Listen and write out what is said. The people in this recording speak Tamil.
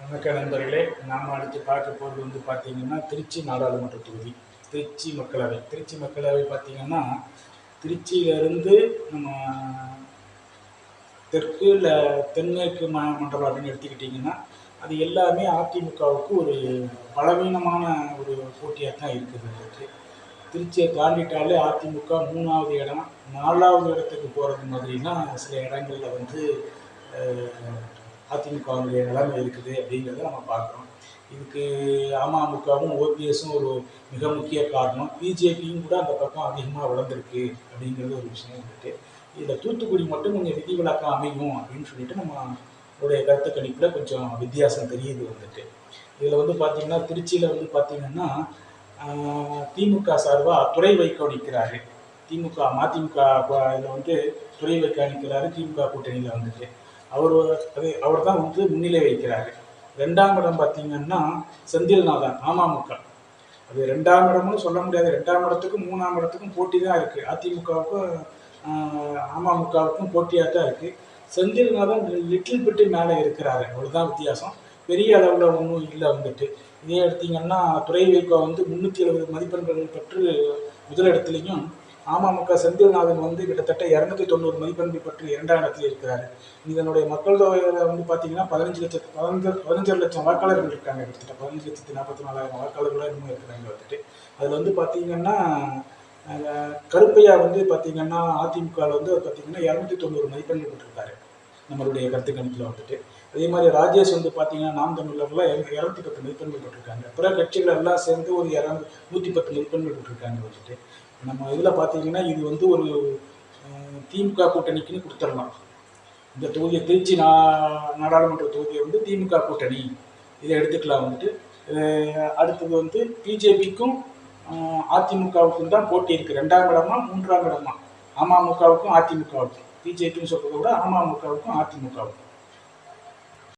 வணக்கம் நண்பர்களே. நாம் அடுத்து பார்க்க போகிறது பார்த்தீங்கன்னா, திருச்சி நாடாளுமன்ற தொகுதி. திருச்சி மக்களவை பார்த்தீங்கன்னா, திருச்சியிலேருந்து நம்ம தெற்கு இல்லை தென்மேற்கு மண்டலம் அப்படின்னு எடுத்துக்கிட்டிங்கன்னா, அது எல்லாமே அதிமுகவுக்கு ஒரு பலவீனமான ஒரு போட்டியாக தான் இருக்குது இன்றைக்கு. திருச்சியை தாண்டிட்டாலே அதிமுக 3வது இடம், 4வது இடத்துக்கு போகிறது மாதிரிலாம் சில இடங்களில் அதிமுகவுடைய நிலைமை இருக்குது அப்படிங்கிறத நம்ம பார்க்குறோம். இதுக்கு அமமுகவும் ஓபிஎஸும் ஒரு மிக முக்கிய காரணம். பிஜேபியும் கூட அந்த பக்கம் அதிகமாக வளர்ந்துருக்கு அப்படிங்கிறது ஒரு விஷயம் இருக்குது. இதில் தூத்துக்குடி மட்டும் கொஞ்சம் விதிவிலக்கம் அமையும் அப்படின்னு சொல்லிட்டு நம்மளுடைய கருத்து கணிப்பில் கொஞ்சம் வித்தியாசம் தெரியுது இதில் பார்த்திங்கன்னா திருச்சியில் பார்த்திங்கன்னா திமுக சார்பாக துறை வைகோ நிற்கிறாரு. மதிமுக இதில் துறை வைகோ நிற்கிறாரு திமுக கூட்டணியில் அவர் தான் முன்னிலை வைக்கிறாரு. 2ஆம் இடம் பார்த்தீங்கன்னா செந்தில்நாதன் அமமுக. அது 2ஆம் இடம்னு சொல்ல முடியாது. 2ஆம் இடத்துக்கும் 3ஆம் இடத்துக்கும் போட்டி தான் இருக்குது. அதிமுகவுக்கும் அமமுகவுக்கும் போட்டியாக தான் இருக்குது. செந்தில்நாதன் லிட்டில் பிட்டு மேலே இருக்கிறாரு, அவ்வளோதான் வித்தியாசம். பெரிய அளவில் ஒன்றும் இல்லை இதே எடுத்திங்கன்னா துறை வைகோ 370 மதிப்பெண்கள் பெற்று முதலிடத்துலையும், அமமுக செந்தில்நாதன் கிட்டத்தட்ட 290 மதிப்பெண்கள் பெற்று 2ஆம் இடத்துல இருக்கிறாரு. இதனுடைய மக்கள் தொகையில் பார்த்தீங்கன்னா 15 லட்சம் வாக்காளர்கள் இருக்காங்க. கிட்டத்தட்ட 15,44,000 வாக்காளர்களாக இன்னும் இருக்கிறாங்க அதில் பார்த்தீங்கன்னா கருப்பையா பார்த்தீங்கன்னா அதிமுகவில் பார்த்தீங்கன்னா 290 மதிப்பெண்கள் பெற்றிருக்காரு நம்மளுடைய கருத்து கணிப்பில் அதே மாதிரி ராஜேஷ் பார்த்தீங்கன்னா நாம் தமிழர்லாம் 210 மதிப்பெண்கள் பெற்றிருக்காங்க. பிற கட்சிகள் எல்லாம் சேர்ந்து ஒரு 110 மதிப்பெண்கள் பெற்றிருக்காங்க நம்ம இதில் பார்த்தீங்கன்னா இது ஒரு திமுக கூட்டணிக்குன்னு கொடுத்துடலாம். இந்த தொகுதியை திருச்சி நாடாளுமன்ற தொகுதியை திமுக கூட்டணி இதை எடுத்துக்கலாம். அடுத்தது பிஜேபிக்கும் அதிமுகவுக்கும் தான் போட்டி இருக்குது. 2ஆம் இடமா 3ஆம் இடமா அமமுகவுக்கும் அதிமுகவுக்கும். பிஜேபின்னு சொல்றதை விட அமமுகவுக்கும் அதிமுகவுக்கும்.